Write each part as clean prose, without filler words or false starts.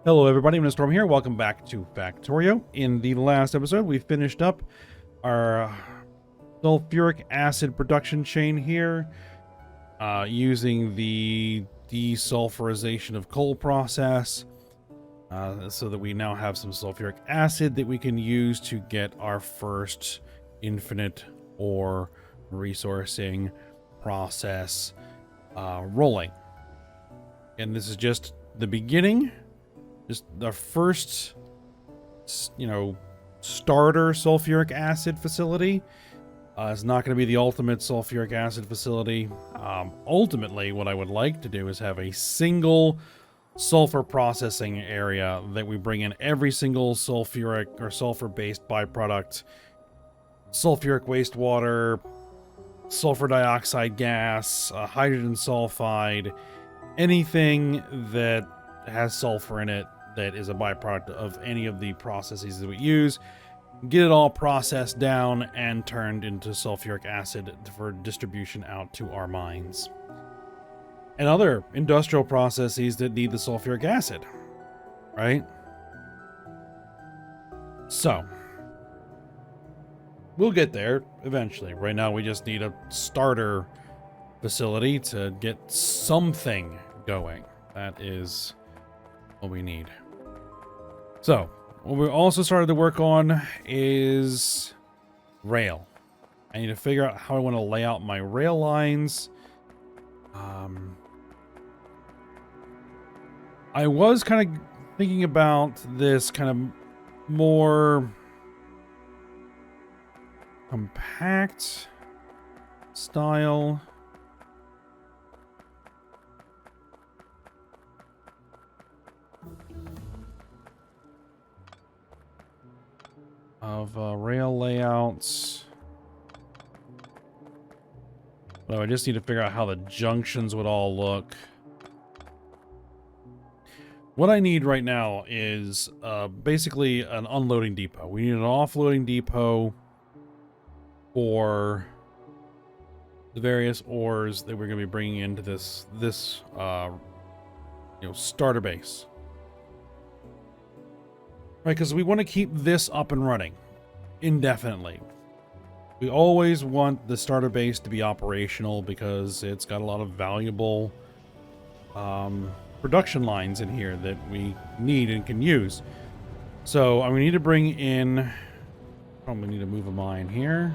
Hello everybody, Mr. Storm here. Welcome back to Factorio. In the last episode, we finished up our sulfuric acid production chain here, using the desulfurization of coal process, so that we now have some sulfuric acid that we can use to get our first infinite ore resourcing process rolling. And this is just the beginning. Just the first, starter sulfuric acid facility. It's not going to be the ultimate sulfuric acid facility. Ultimately, what I would like to do is have a single sulfur processing area that we bring in every single sulfuric or sulfur-based byproduct, sulfuric wastewater, sulfur dioxide gas, hydrogen sulfide, anything that has sulfur in it that is a byproduct of any of the processes that we use, get it all processed down and turned into sulfuric acid for distribution out to our mines and other industrial processes that need the sulfuric acid, right? So we'll get there eventually. Right now we just need a starter facility to get something going. That is what we need. So, what we also started to work on is rail. I need to figure out how I want to lay out my rail lines. I was kind of thinking about this kind of more compact style. Of rail layouts. But I just need to figure out how the junctions would all look. What I need right now is basically an unloading depot. We need an offloading depot for the various ores that we're going to be bringing into this starter base. Right, because we want to keep this up and running indefinitely. We always want the starter base to be operational because it's got a lot of valuable production lines in here that we need and can use. So we need to bring in, probably need to move a mine here.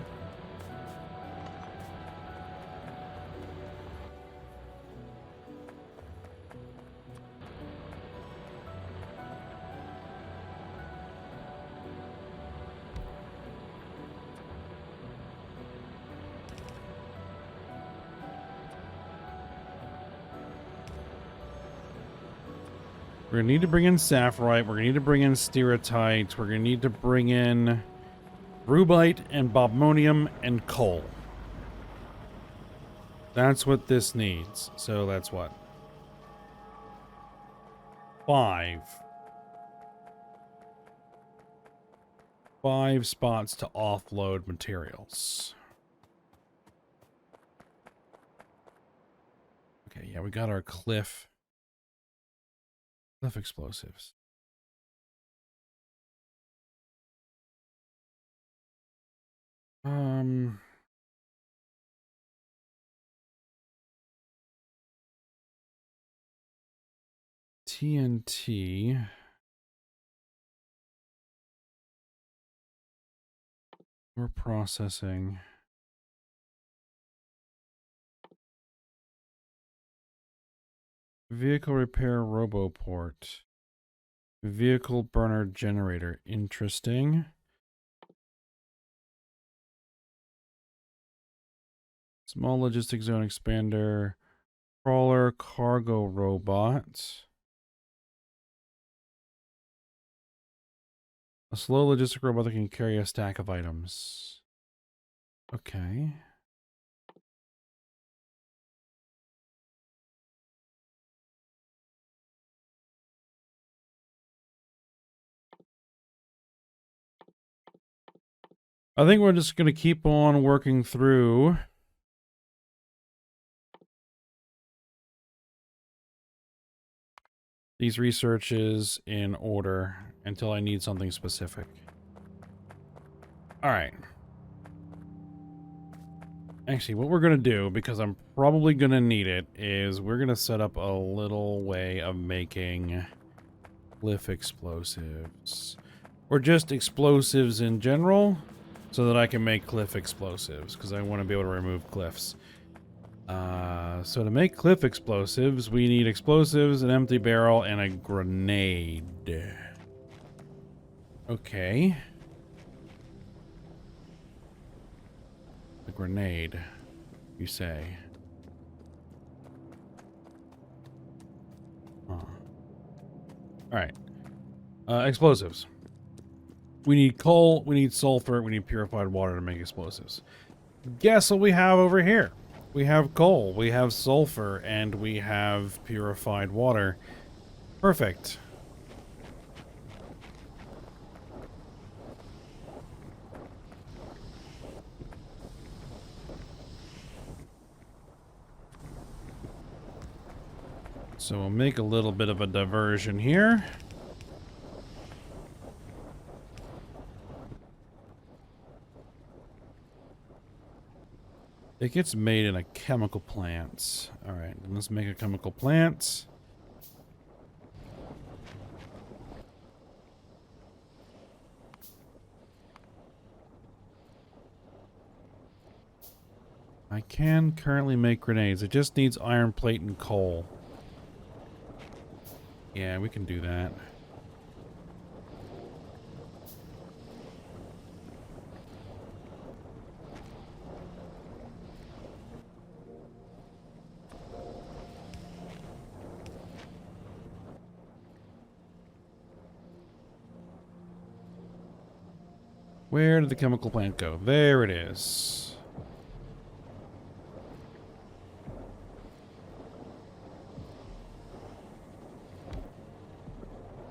We're going to need to bring in sapphirite. We're going to need to bring in stereotyte. We're going to need to bring in rubite and bobmonium and coal. That's what this needs. So that's what? 5 spots to offload materials. Okay, yeah, we got our cliff explosives. TNT. We're processing. Vehicle repair roboport. Vehicle burner generator. Interesting. Small logistics zone expander. Crawler cargo robot. A slow logistic robot that can carry a stack of items. Okay. I think we're just going to keep on working through these researches in order until I need something specific. All right. Actually, what we're going to do, because I'm probably going to need it, is we're going to set up a little way of making cliff explosives. Or just explosives in general, so that I can make cliff explosives, because I want to be able to remove cliffs. So to make cliff explosives, we need explosives, an empty barrel, and a grenade. Okay. A grenade, you say. Huh. Alright. Explosives. We need coal, we need sulfur, we need purified water to make explosives. Guess what we have over here? We have coal, we have sulfur, and we have purified water. Perfect. So we'll make a little bit of a diversion here. It gets made in a chemical plant. All right, let's make a chemical plant. I can currently make grenades. It just needs iron plate and coal. Yeah, we can do that. Where did the chemical plant go? There it is.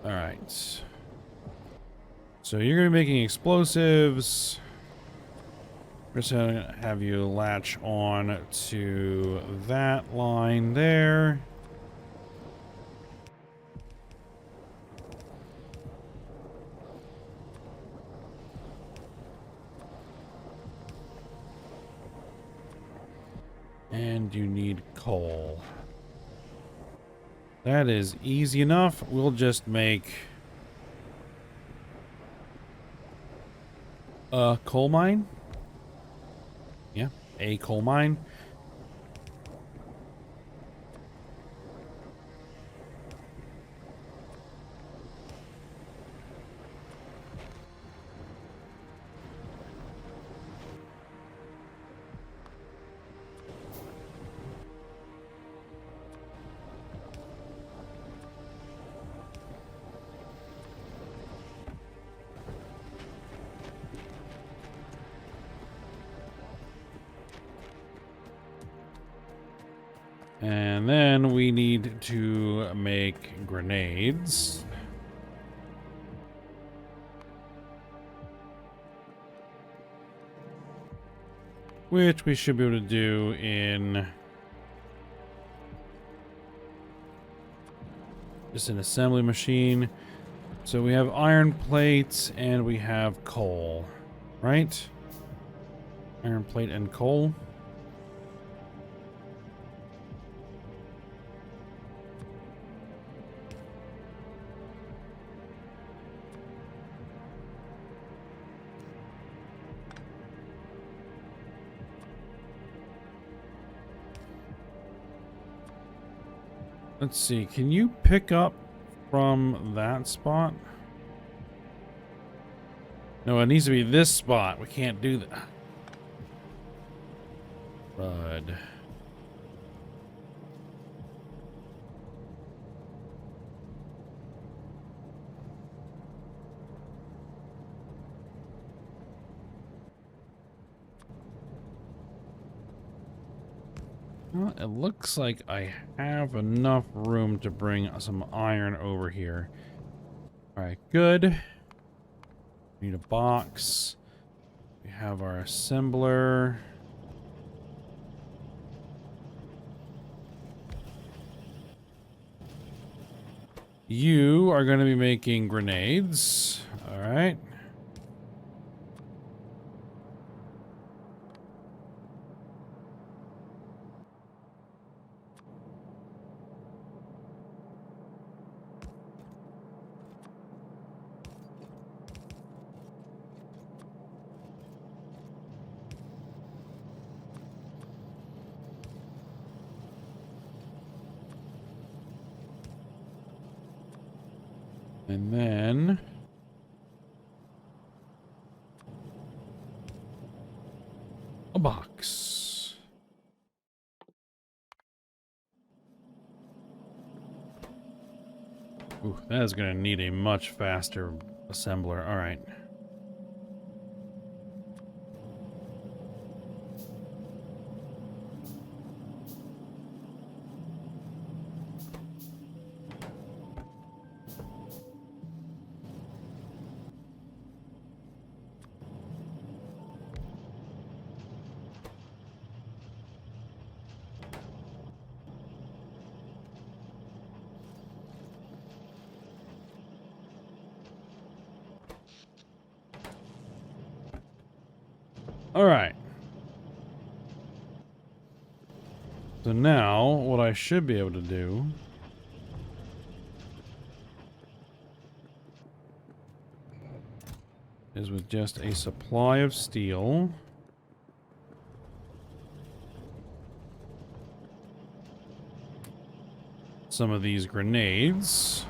All right. So you're going to be making explosives. We're just going to have you latch on to that line there. And you need coal. That is easy enough. We'll just make a coal mine. Yeah, a coal mine. And then we need to make grenades. Which we should be able to do in just an assembly machine. So we have iron plates and we have coal, right? Iron plate and coal. Let's see, can you pick up from that spot? No, it needs to be this spot. We can't do that. Bud. Well, it looks like I have enough room to bring some iron over here. Alright, good. Need a box. We have our assembler. You are going to be making grenades. All right. And then a box. Ooh, that is going to need a much faster assembler. All right. All right. So now what I should be able to do is with just a supply of steel. Some of these grenades.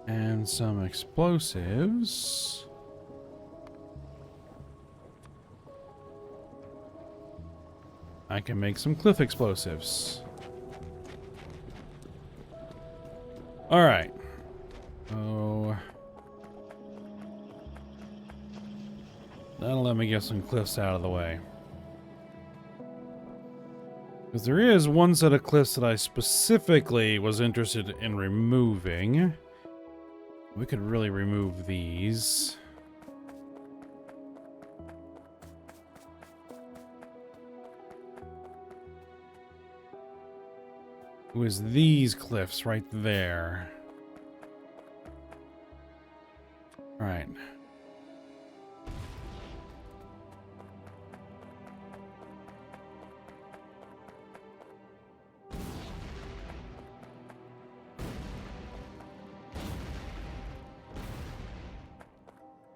And some explosives. I can make some cliff explosives. All right. Oh, that'll let me get some cliffs out of the way. Because there is one set of cliffs that I specifically was interested in removing. We could really remove these. It was these cliffs right there. All right.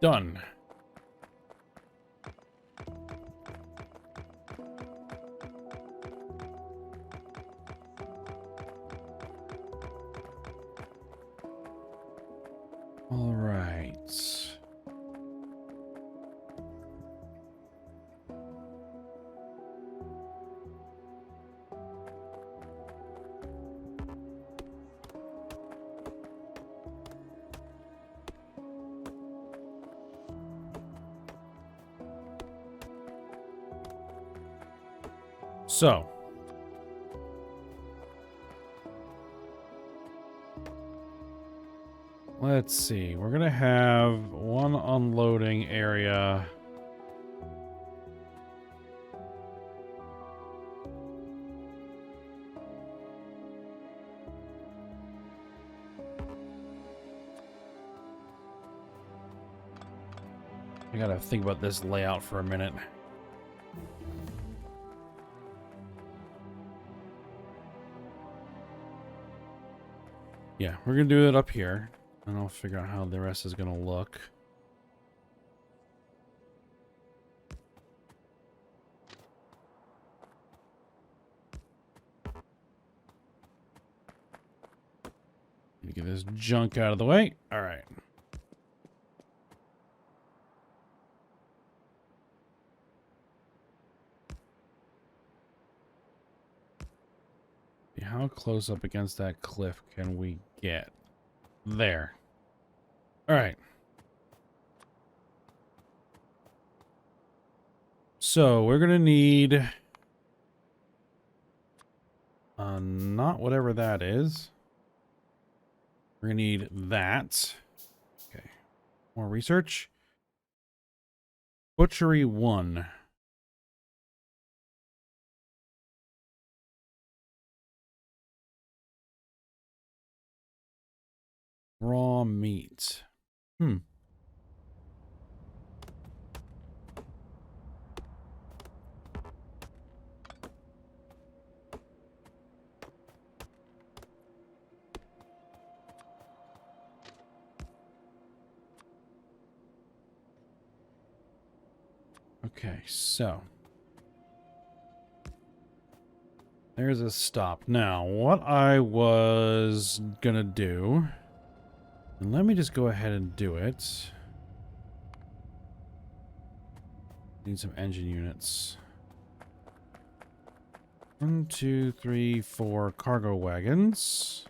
Done. All right. So, let's see. We're gonna have one unloading area. I gotta think about this layout for a minute. Yeah, we're gonna do it up here, and I'll figure out how the rest is gonna look. Get this junk out of the way. All right. How close up against that cliff can we get? There. All right. So we're gonna need Not whatever that is. We're gonna need that. Okay. More research. Butchery 1. Raw meat. Okay, so there's a stop. Now, what I was gonna do, and let me just go ahead and do it. Need some engine units. 1, 2, 3, 4 cargo wagons.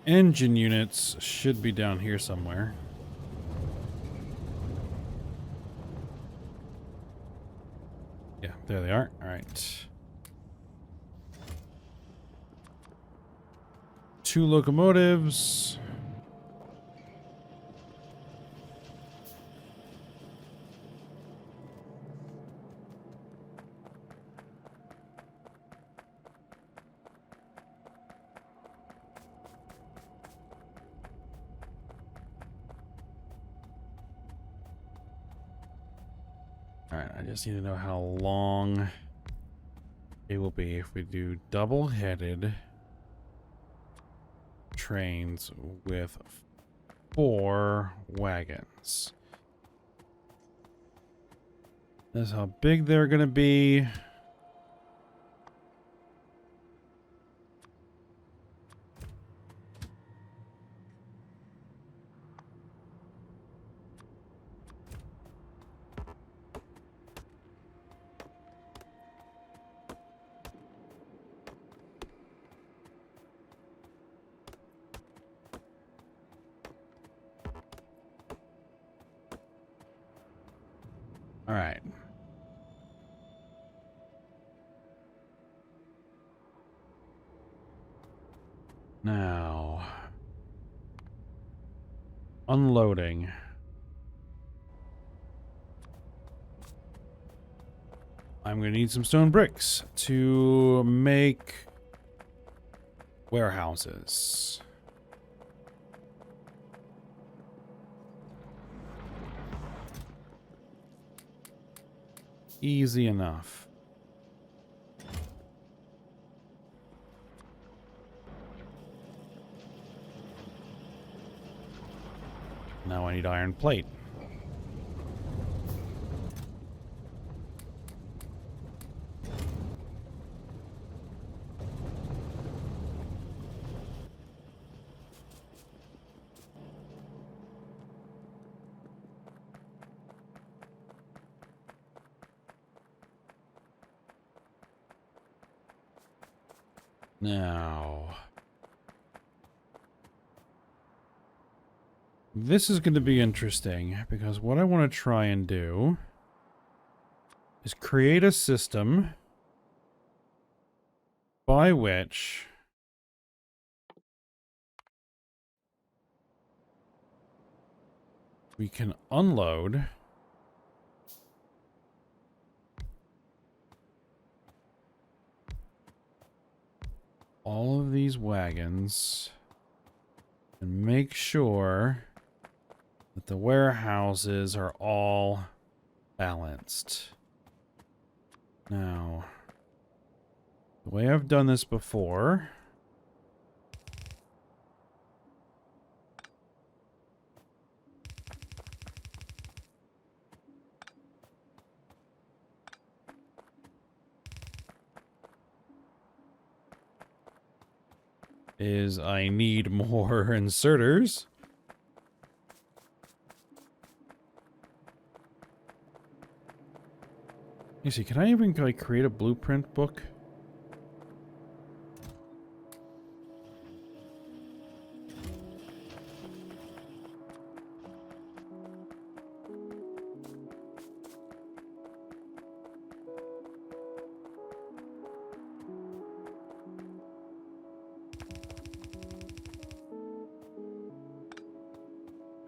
Engine units should be down here somewhere. Yeah, there they are. All right. 2 locomotives. Alright, I just need to know how long it will be if we do double-headed trains with 4 wagons. That's how big they're going to be. All right. Now, unloading. I'm going to need some stone bricks to make warehouses. Easy enough. Now I need iron plate. Now, this is going to be interesting because what I want to try and do is create a system by which we can unload all of these wagons and make sure that the warehouses are all balanced. Now, the way I've done this before is I need more inserters. You see, can I even like create a blueprint book?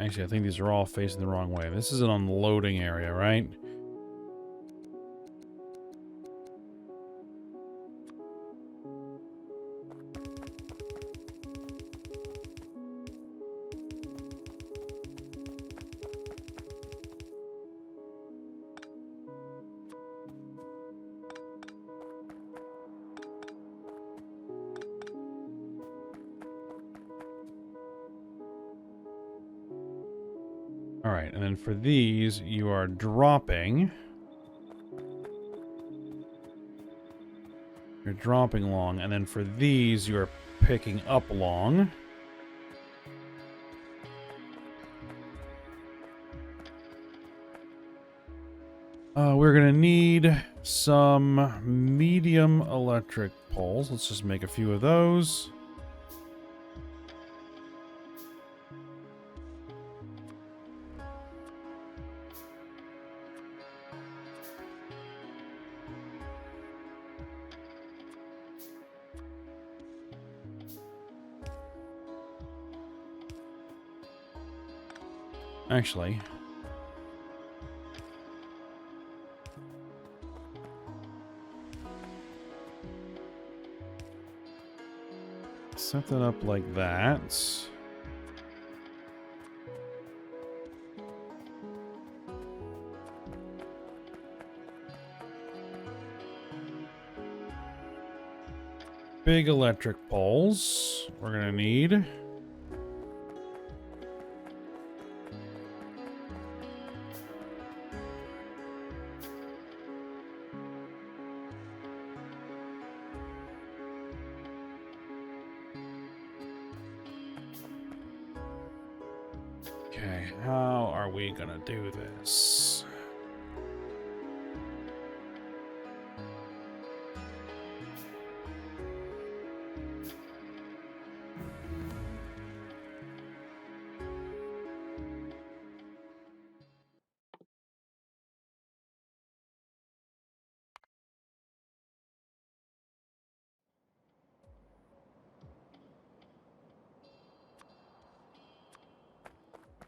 Actually, I think these are all facing the wrong way. This is an unloading area, right? All right, and then for these, you are dropping. You're dropping along, and then for these, you are picking up along. We're gonna need some medium electric poles. Let's just make a few of those. Actually, set that up like that. Big electric poles we're gonna need. Okay, how are we gonna do this?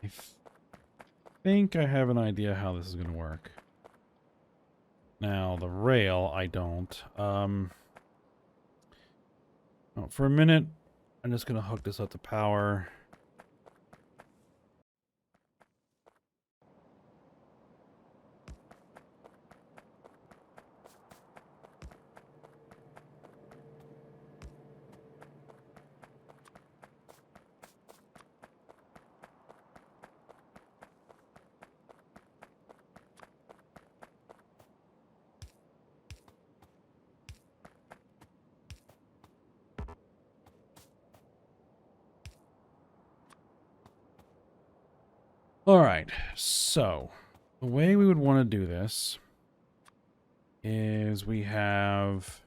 I think I have an idea how this is gonna work. Now, the rail, I don't. Oh, for a minute, I'm just gonna hook this up to power. All right, so the way we would want to do this is we have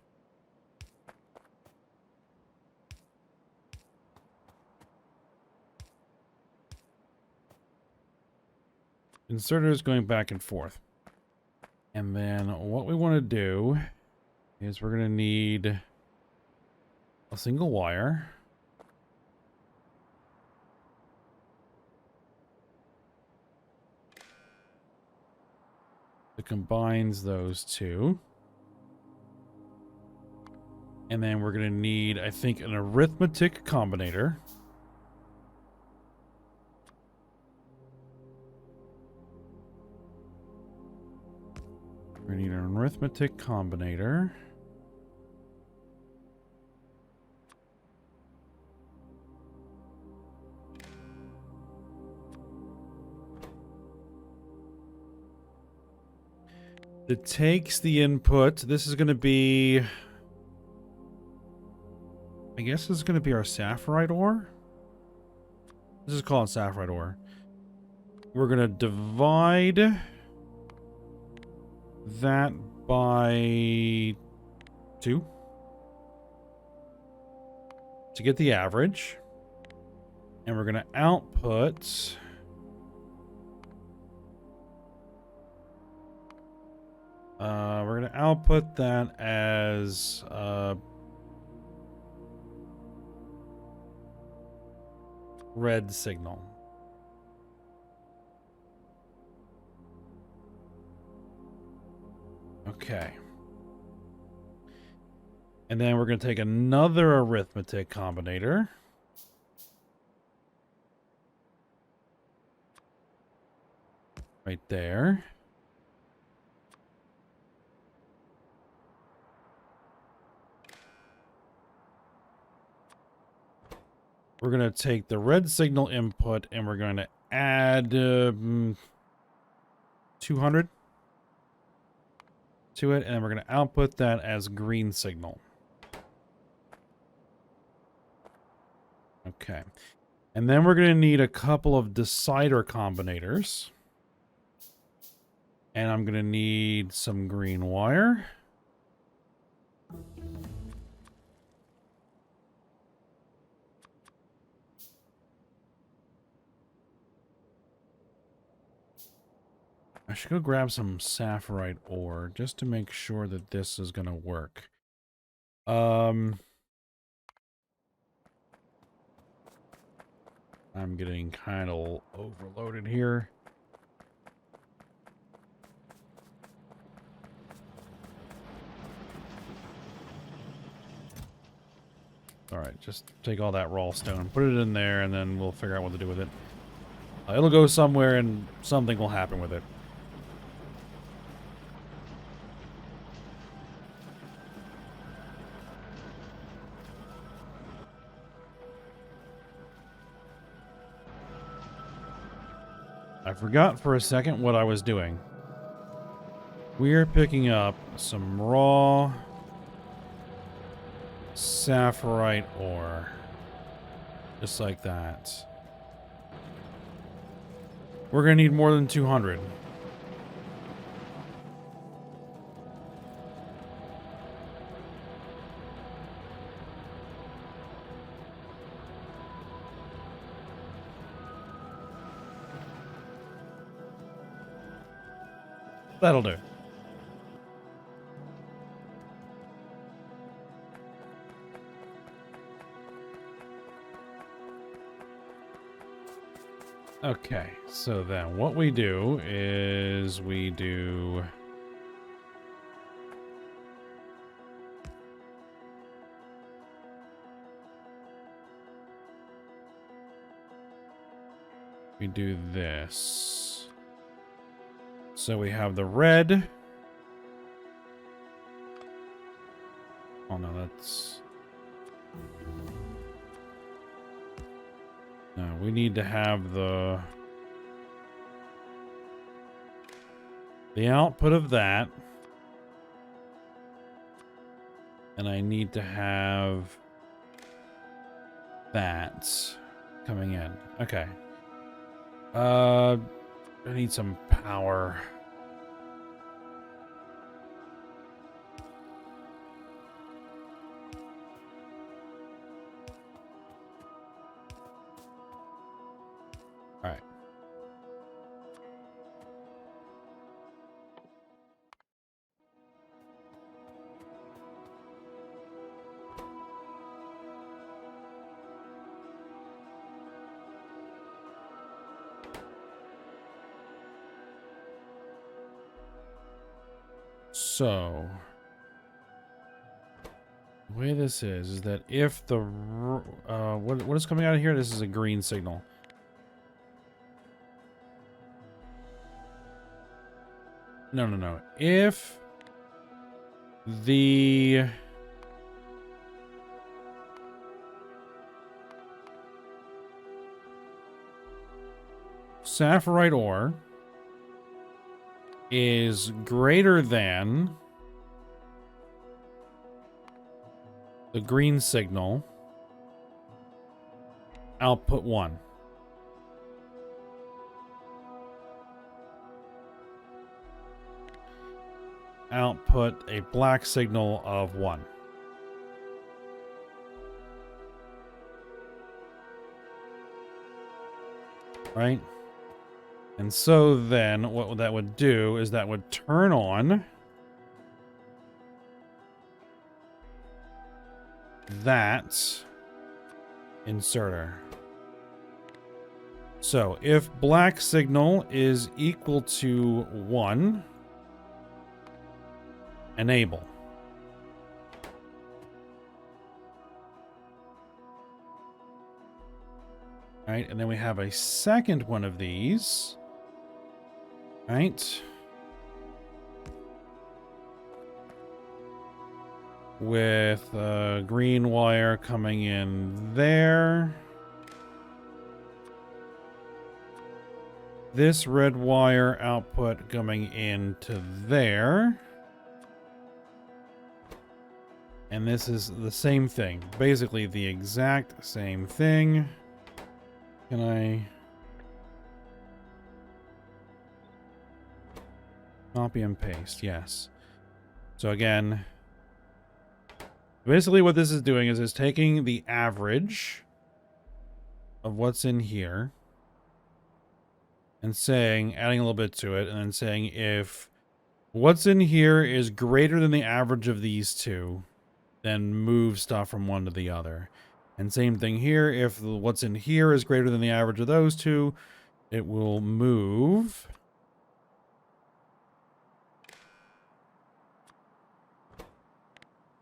inserters going back and forth. And then what we want to do is we're going to need a single wire. That combines those two. And then we're going to need, I think, an arithmetic combinator. We're going to need an arithmetic combinator. It takes the input. This is going to be... I guess this is going to be our saffrite ore. This is called saffrite ore. We're going to divide that by 2 to get the average. And we're going to output... we're going to output that as red signal. Okay. And then we're going to take another arithmetic combinator. Right there. We're going to take the red signal input and we're going to add 200 to it, and then we're going to output that as green signal. Okay. And then we're going to need a couple of decider combinators. And I'm going to need some green wire. I should go grab some sapphirite ore just to make sure that this is going to work. I'm getting kind of overloaded here. All right, just take all that raw stone, put it in there, and then we'll figure out what to do with it. It'll go somewhere and something will happen with it. I forgot for a second what I was doing. We're picking up some raw sapphirite ore. Just like that. We're going to need more than 200. That'll do. Okay, so then what we do is we do... We do this. So we have the red. Oh no, that's... No, we need to have the output of that. And I need to have that coming in. Okay. I need some power. All right. So, the way this is that if the what is coming out of here? This is a green signal. No. If the sapphirite ore is greater than the green signal, output 1. Output a black signal of 1. Right? And so then what that would do is that would turn on that inserter. So if black signal is equal to 1, Enable. Right, and then we have a second one of these. Right. With a green wire coming in there. This red wire output coming into there. And this is the same thing. Basically the exact same thing. Can I copy and paste? Yes. So again, basically what this is doing is it's taking the average of what's in here and saying, adding a little bit to it, and then saying if what's in here is greater than the average of these two, then move stuff from one to the other. And same thing here, if what's in here is greater than the average of those two, it will move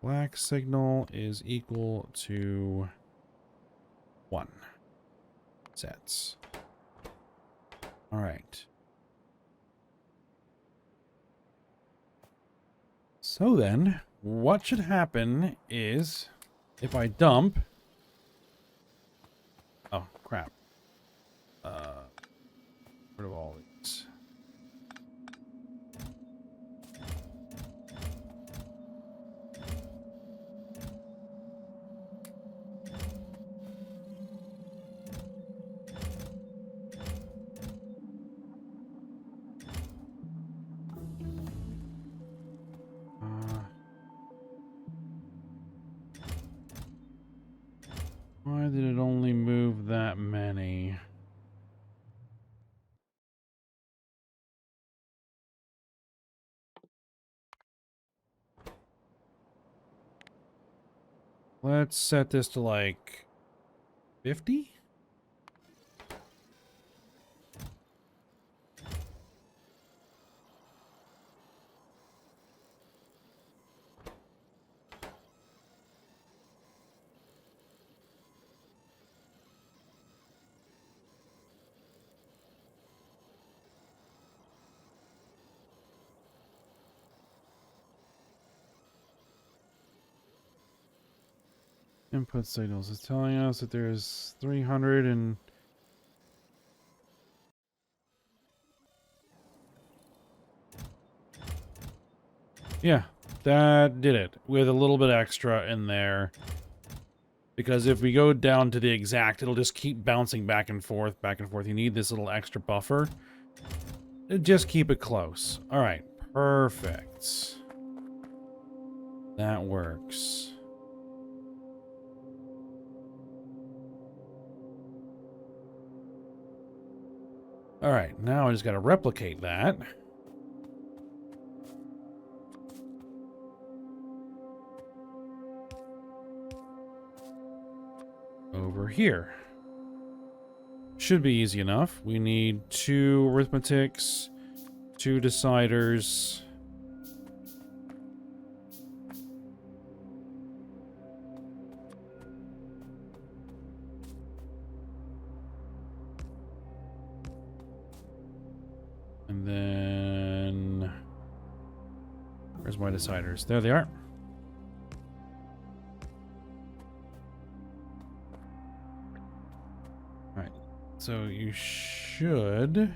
black signal is equal to 1 sets. All right. So then, what should happen is if I dump... Oh, crap. Rid of all these. Why did it only move that many? Let's set this to like 50? Input signals is telling us that there's 300 and... Yeah, that did it. With a little bit extra in there. Because if we go down to the exact, it'll just keep bouncing back and forth, back and forth. You need this little extra buffer. Just keep it close. Alright, perfect. That works. Alright, now I just gotta replicate that. Over here. Should be easy enough. We need 2 arithmetics, 2 deciders. And then... Where's my deciders? There they are. Alright. So you should...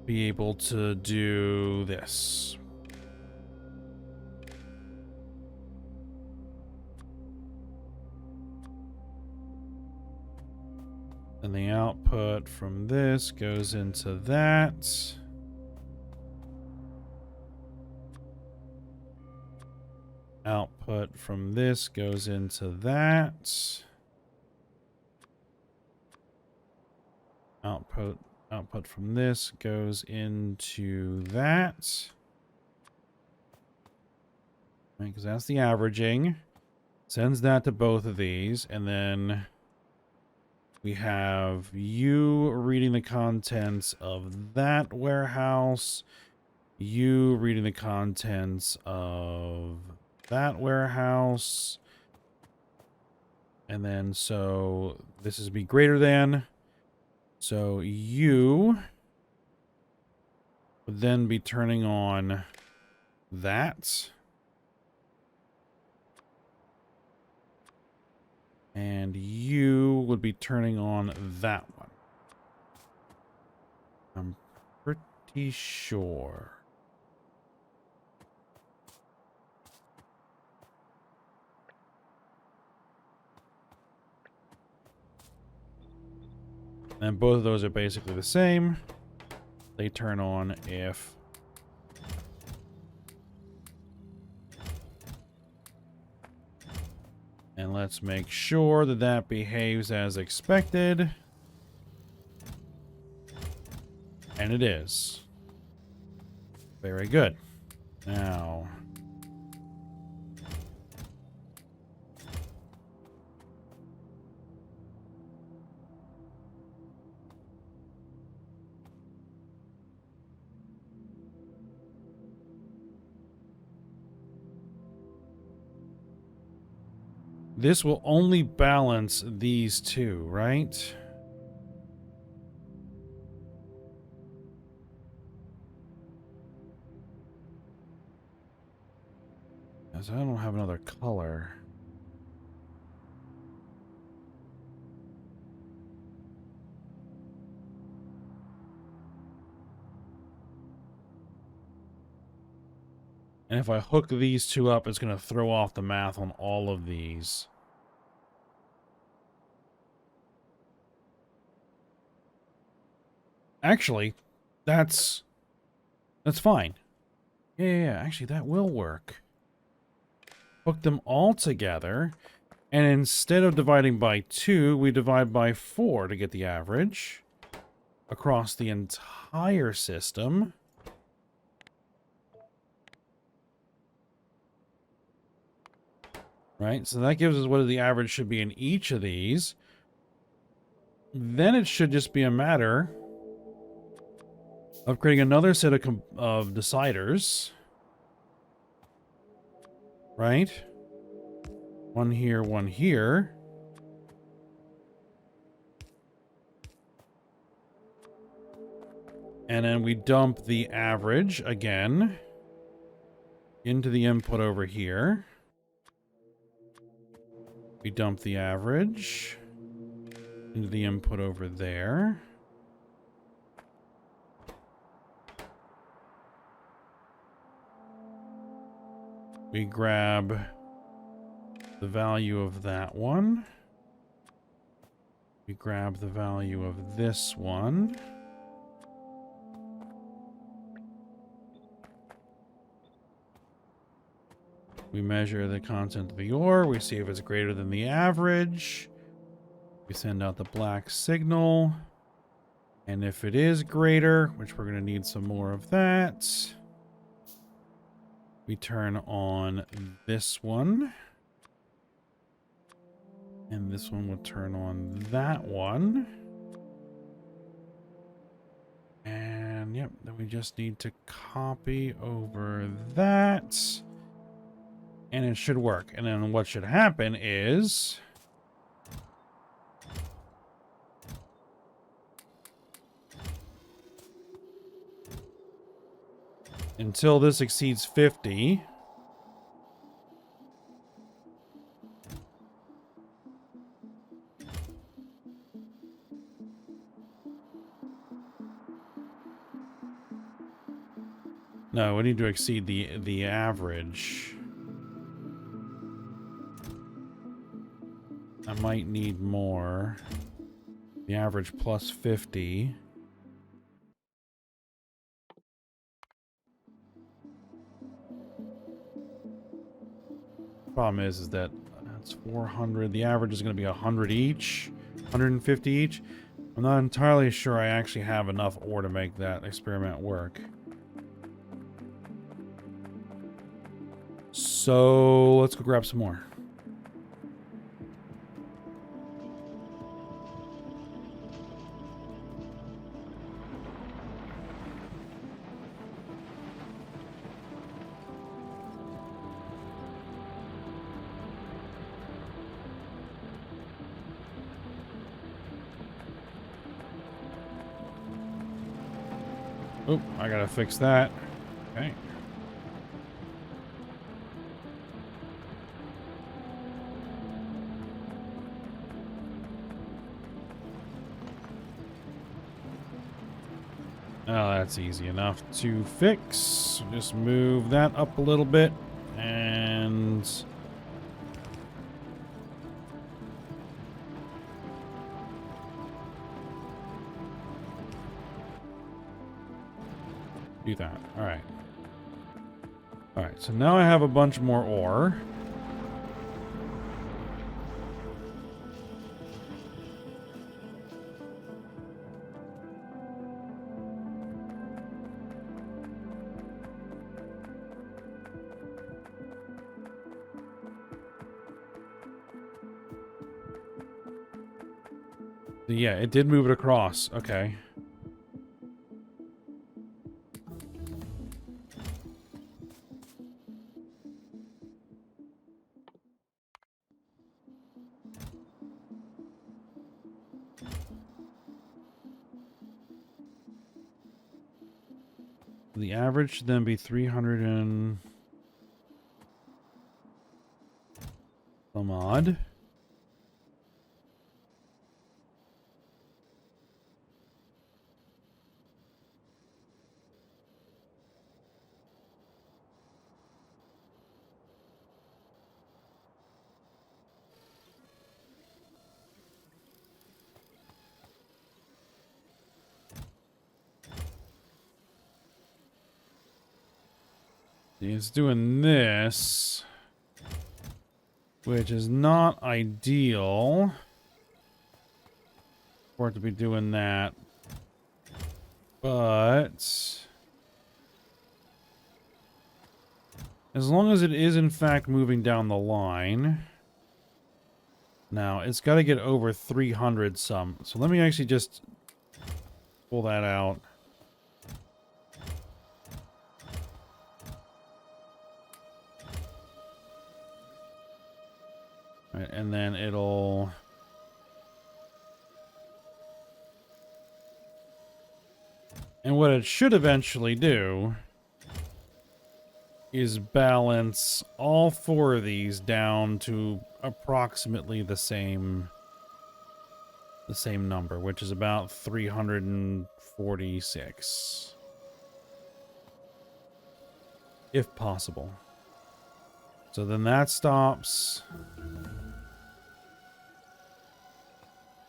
be able to do this. And the output from this goes into that. Output from this goes into that. Output from this goes into that. Right, because that's the averaging. Sends that to both of these, and then We have you reading the contents of that warehouse. You reading the contents of that warehouse. And then, so this is be greater than. So you would then be turning on that. And you would be turning on that one. I'm pretty sure. And both of those are basically the same. They turn on if and let's make sure that that behaves as expected. And it is. Very good. Now, this will only balance these two, right? Because I don't have another color. And if I hook these two up, it's going to throw off the math on all of these. Actually, that's fine. Yeah, actually, that will work. Hook them all together. And instead of dividing by 2, we divide by 4 to get the average across the entire system. Right, so that gives us what the average should be in each of these. Then it should just be a matter of creating another set of deciders. Right? One here, one here. And then we dump the average again into the input over here. We dump the average into the input over there. We grab the value of that one. We grab the value of this one. We measure the content of the ore. We see if it's greater than the average. We send out the black signal. And if it is greater, which we're going to need some more of that, we turn on this one. And this one will turn on that one. And yep, then we just need to copy over that. And it should work. And then what should happen is until this exceeds 50, no, we need to exceed the average. I might need more. The average plus 50. Problem is that that's 400. The average is going to be 100 each, 150 each. I'm not entirely sure I actually have enough ore to make that experiment work. So let's go grab some more. Oh, I gotta fix that. Okay. Oh, that's easy enough to fix. Just move that up a little bit and do that. All right. All right, so now I have a bunch more ore. Yeah, it did move it across. Okay. The average should then be 300 and some odd. It's doing this, which is not ideal for it to be doing that. But as long as it is in fact moving down the line. Now, it's got to get over 300 some. So let me actually just pull that out. All right, and then it'll... And what it should eventually do is balance all four of these down to approximately the same number, which is about 346, if possible. So then that stops.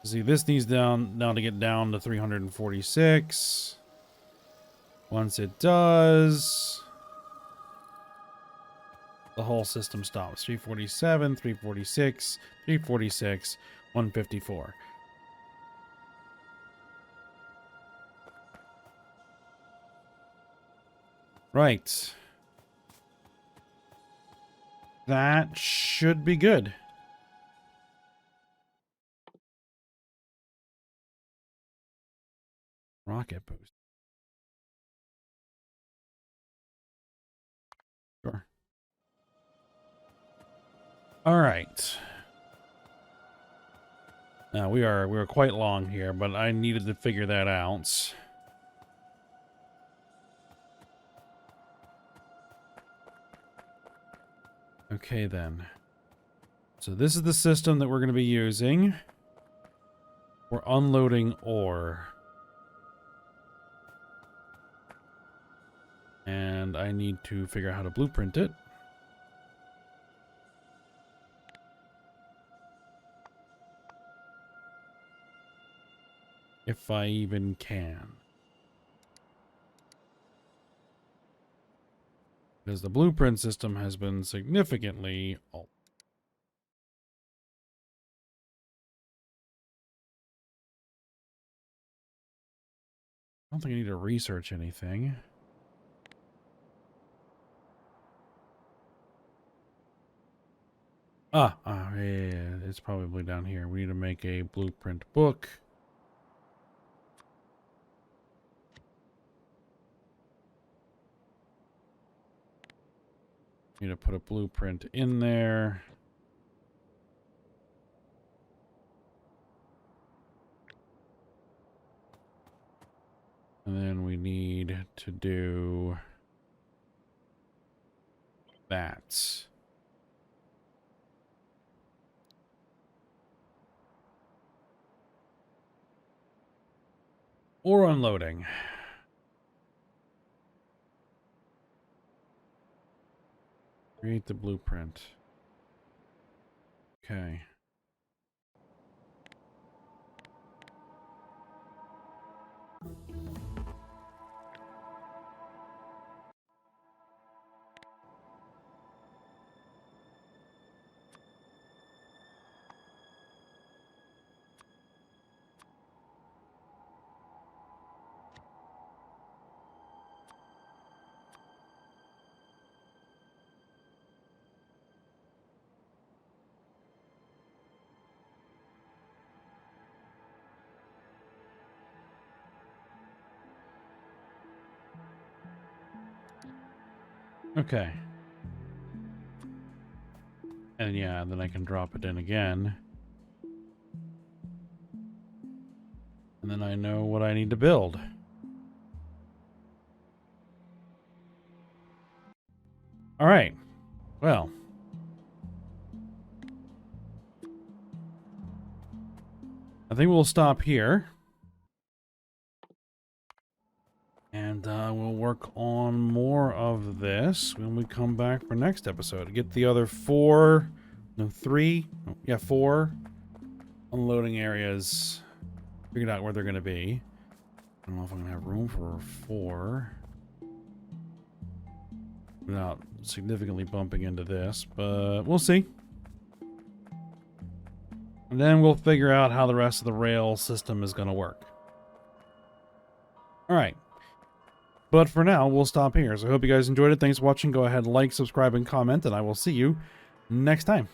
See, this needs now to get down to 346. Once it does, the whole system stops. 347, 346, 346, 154. Right. That should be good. Rocket boost. Sure. All right. Now we are quite long here, but I needed to figure that out. Okay then. So this is the system that we're going to be using. We're unloading ore. And I need to figure out how to blueprint it. If I even can. Because the blueprint system has been significantly altered. I don't think I need to research anything. Yeah, it's probably down here. We need to make a blueprint book. Need to put a blueprint in there. And then we need to do that. Or unloading. Create the blueprint. Okay. Okay. And yeah, then I can drop it in again. And then I know what I need to build. All right. Well. I think we'll stop here. And we'll work on more of this when we come back for next episode. Get the other 4 unloading areas figured out where they're going to be. I don't know if I'm going to have room for 4 without significantly bumping into this, but we'll see. And then we'll figure out how the rest of the rail system is going to work. All right. But for now, we'll stop here. So I hope you guys enjoyed it. Thanks for watching. Go ahead, like, subscribe, and comment, and I will see you next time.